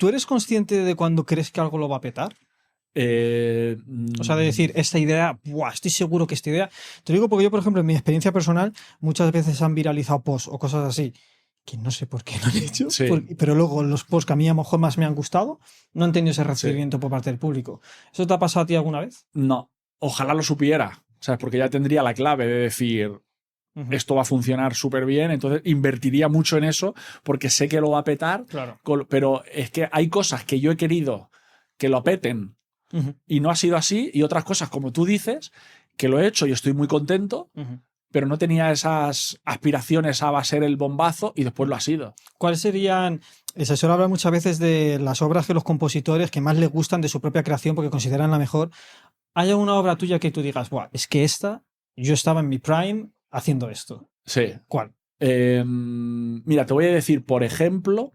¿tú eres consciente de cuando crees que algo lo va a petar? O sea, de decir, esta idea, ¡buah! Estoy seguro que esta idea... Te lo digo porque yo, por ejemplo, en mi experiencia personal, muchas veces han viralizado posts o cosas así, que no sé por qué lo han hecho, Sí. pero luego los posts que a mí a lo mejor más me han gustado, no han tenido ese recibimiento por parte del público. ¿Eso te ha pasado a ti alguna vez? No, ojalá lo supiera, ¿sabes? Porque ya tendría la clave de decir, esto va a funcionar súper bien, entonces invertiría mucho en eso porque sé que lo va a petar, Claro. pero es que hay cosas que yo he querido que lo peten y no ha sido así, y otras cosas, como tú dices, que lo he hecho y estoy muy contento, pero no tenía esas aspiraciones a ser el bombazo y después lo ha sido. ¿Cuáles serían...? Se suele hablar muchas veces de las obras que los compositores que más les gustan de su propia creación porque consideran la mejor. ¿Hay alguna obra tuya que tú digas, buah, es que esta, yo estaba en mi prime haciendo esto? Sí. ¿Cuál? Mira, te voy a decir, por ejemplo...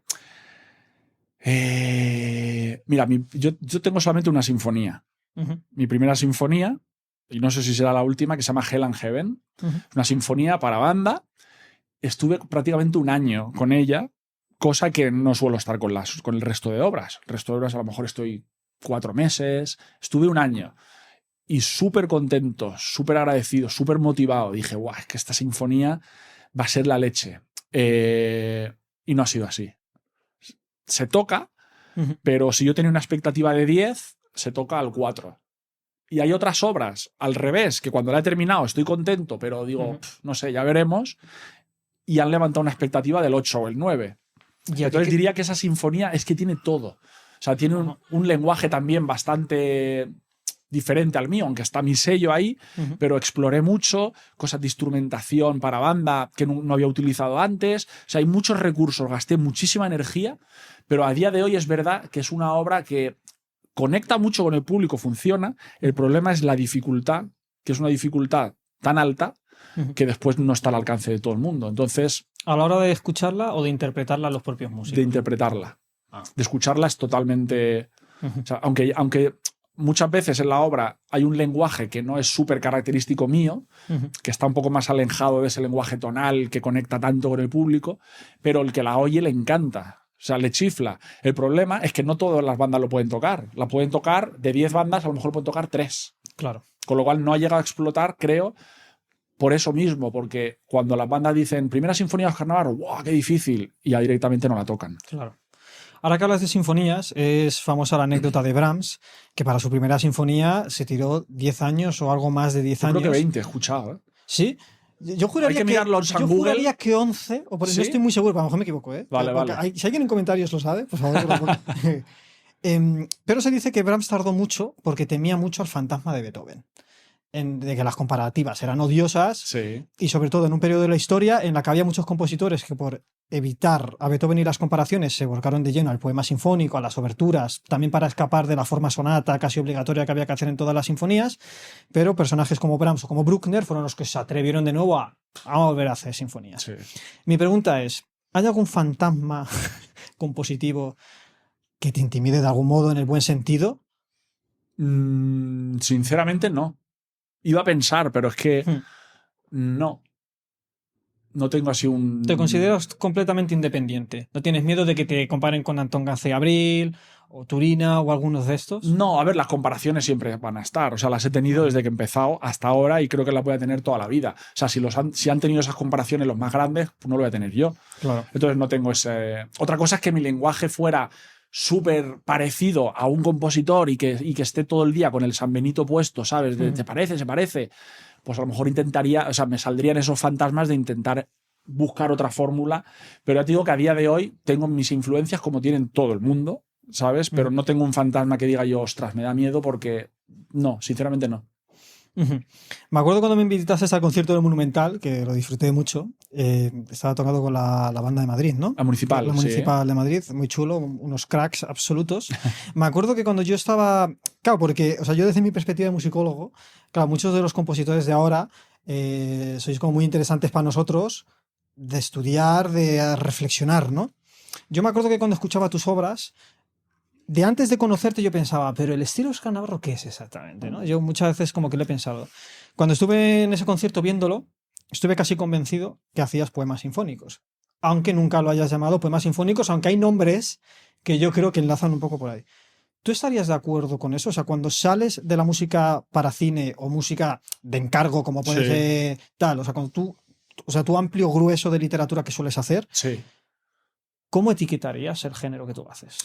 mira, yo tengo solamente una sinfonía. Mi primera sinfonía, y no sé si será la última, que se llama Hell and Heaven. Una sinfonía para banda. Estuve prácticamente un año con ella, cosa que no suelo estar con el resto de obras. El resto de obras a lo mejor estoy 4 meses. Estuve un año. Y súper contento, súper agradecido, súper motivado. Dije, guau, es que esta sinfonía va a ser la leche. Y no ha sido así. Se toca, pero si yo tenía una expectativa de 10, se toca al 4. Y hay otras obras al revés, que cuando la he terminado estoy contento, pero digo, no sé, ya veremos, y han levantado una expectativa del 8 o el 9. Entonces diría que esa sinfonía es que tiene todo. O sea, tiene un lenguaje también bastante diferente al mío, aunque está mi sello ahí, pero exploré mucho cosas de instrumentación para banda que no había utilizado antes. O sea, hay muchos recursos, gasté muchísima energía, pero a día de hoy es verdad que es una obra que conecta mucho con el público, funciona. El problema es la dificultad, que es una dificultad tan alta que después no está al alcance de todo el mundo. Entonces... ¿A la hora de escucharla o de interpretarla los propios músicos? De interpretarla. De escucharla es totalmente... O sea, aunque muchas veces en la obra hay un lenguaje que no es súper característico mío, que está un poco más alejado de ese lenguaje tonal que conecta tanto con el público, pero el que la oye le encanta. O sea, le chifla. El problema es que no todas las bandas lo pueden tocar. La pueden tocar, de 10 bandas, a lo mejor pueden tocar 3. Claro. Con lo cual no ha llegado a explotar, creo, por eso mismo, porque cuando las bandas dicen primera sinfonía de Oscar Navarro, ¡wow, qué difícil! Y ya directamente no la tocan. Claro. Ahora que hablas de sinfonías, es famosa la anécdota de Brahms, que para su primera sinfonía se tiró 10 años o algo más de 10 años. Creo que 20, he escuchado, ¿eh? Sí. Yo juraría, que 11, o por eso estoy muy seguro, pero a lo mejor me equivoco, ¿eh? Vale. Si alguien en comentarios lo sabe, por favor. Pero se dice que Brahms tardó mucho porque temía mucho al fantasma de Beethoven. De que las comparativas eran odiosas, sí. Y sobre todo en un periodo de la historia en la que había muchos compositores que por evitar a Beethoven y las comparaciones se volcaron de lleno al poema sinfónico, a las oberturas, también para escapar de la forma sonata casi obligatoria que había que hacer en todas las sinfonías, pero personajes como Brahms o como Bruckner fueron los que se atrevieron de nuevo a volver a hacer sinfonías. Sí. Mi pregunta es, ¿hay algún fantasma compositivo que te intimide de algún modo en el buen sentido? Sinceramente no. Iba a pensar, pero es que no tengo así un... ¿Te consideras completamente independiente? ¿No tienes miedo de que te comparen con Antón García Abril o Turina o algunos de estos? No, a ver, las comparaciones siempre van a estar. O sea, las he tenido desde que he empezado hasta ahora y creo que las voy a tener toda la vida. O sea, si han tenido esas comparaciones los más grandes, pues no lo voy a tener yo. Claro. Entonces no tengo ese... Otra cosa es que mi lenguaje fuera súper parecido a un compositor y que esté todo el día con el San Benito puesto, ¿sabes? ¿Te parece? ¿Se parece? Pues a lo mejor intentaría, o sea, me saldrían esos fantasmas de intentar buscar otra fórmula, pero ya te digo que a día de hoy tengo mis influencias como tienen todo el mundo, ¿sabes? Pero no tengo un fantasma que diga yo, ostras, me da miedo porque no, sinceramente no. Me acuerdo cuando me invitaste al concierto del Monumental, que lo disfruté mucho. Estaba tocando con la banda de Madrid, ¿no? La Municipal. La Municipal de Madrid, muy chulo, unos cracks absolutos. Me acuerdo que cuando yo estaba... Claro, porque, o sea, yo desde mi perspectiva de musicólogo, claro, muchos de los compositores de ahora sois como muy interesantes para nosotros de estudiar, de reflexionar, ¿no? Yo me acuerdo que cuando escuchaba tus obras, de antes de conocerte yo pensaba, pero el estilo Oscar Navarro, ¿qué es exactamente? ¿No? Yo muchas veces como que lo he pensado. Cuando estuve en ese concierto viéndolo, estuve casi convencido que hacías poemas sinfónicos. aunque nunca lo hayas llamado poemas sinfónicos, aunque hay nombres que yo creo que enlazan un poco por ahí. ¿Tú estarías de acuerdo con eso? O sea, cuando sales de la música para cine o música de encargo, como puede ser tal, o sea, cuando tu amplio grueso de literatura que sueles hacer, ¿cómo etiquetarías el género que tú haces?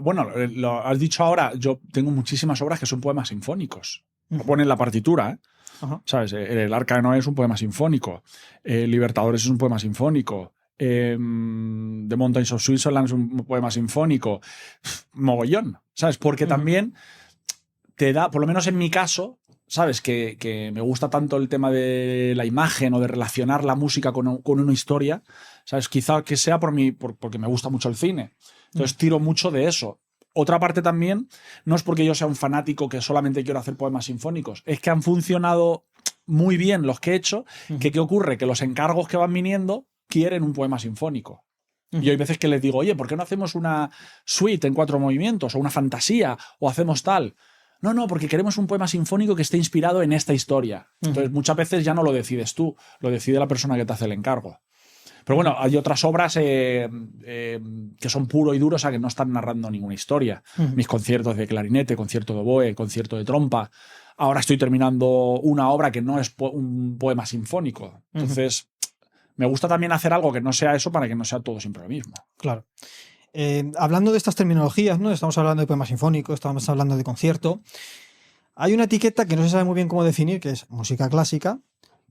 Bueno, lo has dicho ahora, yo tengo muchísimas obras que son poemas sinfónicos. Lo pone en la partitura, ¿eh? ¿Sabes? El Arca de Noé es un poema sinfónico. Libertadores es un poema sinfónico. The Mountains of Switzerland es un poema sinfónico. Mogollón, ¿sabes? Porque también te da, por lo menos en mi caso, ¿sabes? Que me gusta tanto el tema de la imagen o de relacionar la música con una historia, ¿sabes? Quizá que sea porque me gusta mucho el cine. Entonces tiro mucho de eso. Otra parte también, no es porque yo sea un fanático que solamente quiero hacer poemas sinfónicos, es que han funcionado muy bien los que he hecho, que ¿qué ocurre? Que los encargos que van viniendo quieren un poema sinfónico. Y hay veces que les digo, oye, ¿por qué no hacemos una suite en 4 movimientos o una fantasía o hacemos tal? No, porque queremos un poema sinfónico que esté inspirado en esta historia. Entonces muchas veces ya no lo decides tú, lo decide la persona que te hace el encargo. Pero bueno, hay otras obras que son puro y duro, o sea, que no están narrando ninguna historia. Mis conciertos de clarinete, concierto de oboe, concierto de trompa. Ahora estoy terminando una obra que no es un poema sinfónico. Entonces, me gusta también hacer algo que no sea eso para que no sea todo siempre lo mismo. Claro. Hablando de estas terminologías, ¿no? Estamos hablando de poema sinfónico, estamos hablando de concierto. Hay una etiqueta que no se sabe muy bien cómo definir, que es música clásica,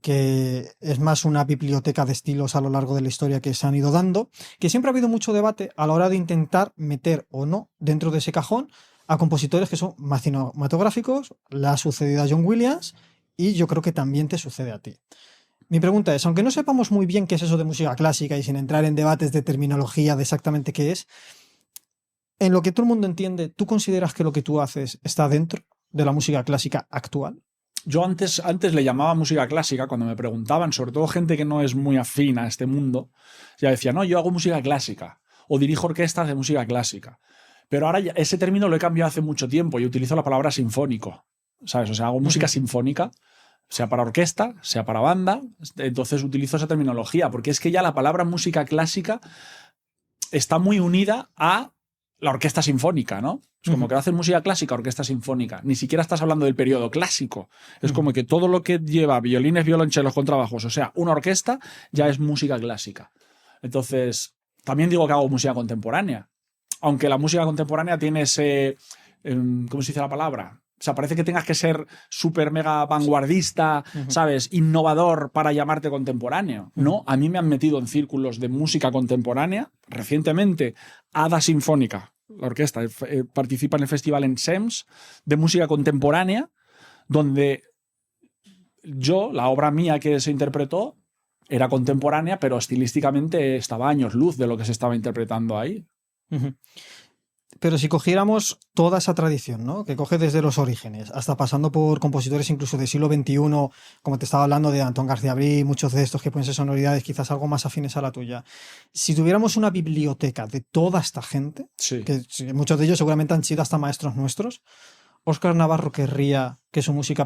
que es más una biblioteca de estilos a lo largo de la historia que se han ido dando, que siempre ha habido mucho debate a la hora de intentar meter o no dentro de ese cajón a compositores que son más cinematográficos. Le ha sucedido a John Williams y yo creo que también te sucede a ti. Mi pregunta es, aunque no sepamos muy bien qué es eso de música clásica y sin entrar en debates de terminología de exactamente qué es, en lo que todo el mundo entiende, ¿tú consideras que lo que tú haces está dentro de la música clásica actual? Yo antes le llamaba música clásica cuando me preguntaban, sobre todo gente que no es muy afín a este mundo, ya decía, no, yo hago música clásica o dirijo orquestas de música clásica. Pero ahora ese término lo he cambiado hace mucho tiempo y utilizo la palabra sinfónico, ¿sabes? O sea, hago música sinfónica, sea para orquesta, sea para banda, entonces utilizo esa terminología, porque es que ya la palabra música clásica está muy unida a la orquesta sinfónica, ¿no? Es como que haces música clásica, orquesta sinfónica. Ni siquiera estás hablando del periodo clásico. Es como que todo lo que lleva violines, violonchelos, contrabajos, o sea, una orquesta, ya es música clásica. Entonces, también digo que hago música contemporánea. Aunque la música contemporánea tiene ese... ¿cómo se dice la palabra? O sea, parece que tengas que ser súper mega vanguardista, ¿sabes? Innovador para llamarte contemporáneo. No, a mí me han metido en círculos de música contemporánea. Recientemente, Hada Sinfónica, la orquesta, participa en el festival en Sems de música contemporánea, donde la obra mía que se interpretó, era contemporánea, pero estilísticamente estaba a años luz de lo que se estaba interpretando ahí. Pero si cogiéramos toda esa tradición, ¿no? Que coge desde los orígenes, hasta pasando por compositores incluso del siglo XXI, como te estaba hablando de Antón García Brí, muchos de estos que pueden ser sonoridades quizás algo más afines a la tuya. Si tuviéramos una biblioteca de toda esta gente, que muchos de ellos seguramente han sido hasta maestros nuestros, ¿Óscar Navarro querría que su música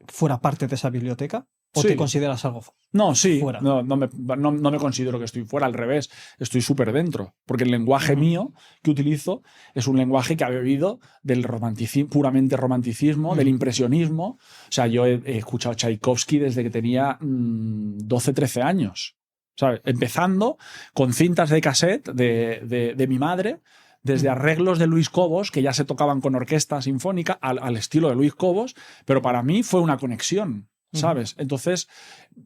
fuera parte de esa biblioteca? ¿O te consideras algo fuera? No me considero que estoy fuera, al revés, estoy súper dentro. Porque el lenguaje mío que utilizo es un lenguaje que ha bebido del romanticismo, puramente romanticismo, del impresionismo. O sea, yo he escuchado Tchaikovsky desde que tenía 12, 13 años. ¿Sabes? Empezando con cintas de cassette de mi madre, desde arreglos de Luis Cobos, que ya se tocaban con orquesta sinfónica, al estilo de Luis Cobos, pero para mí fue una conexión, ¿sabes? Entonces,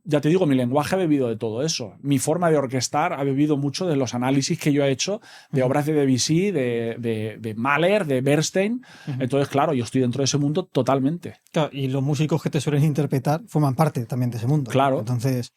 ya te digo, mi lenguaje ha bebido de todo eso. Mi forma de orquestar ha bebido mucho de los análisis que yo he hecho de obras de Debussy, de Mahler, de Bernstein. Entonces, claro, yo estoy dentro de ese mundo totalmente. Claro, y los músicos que te suelen interpretar forman parte también de ese mundo. Claro. Entonces,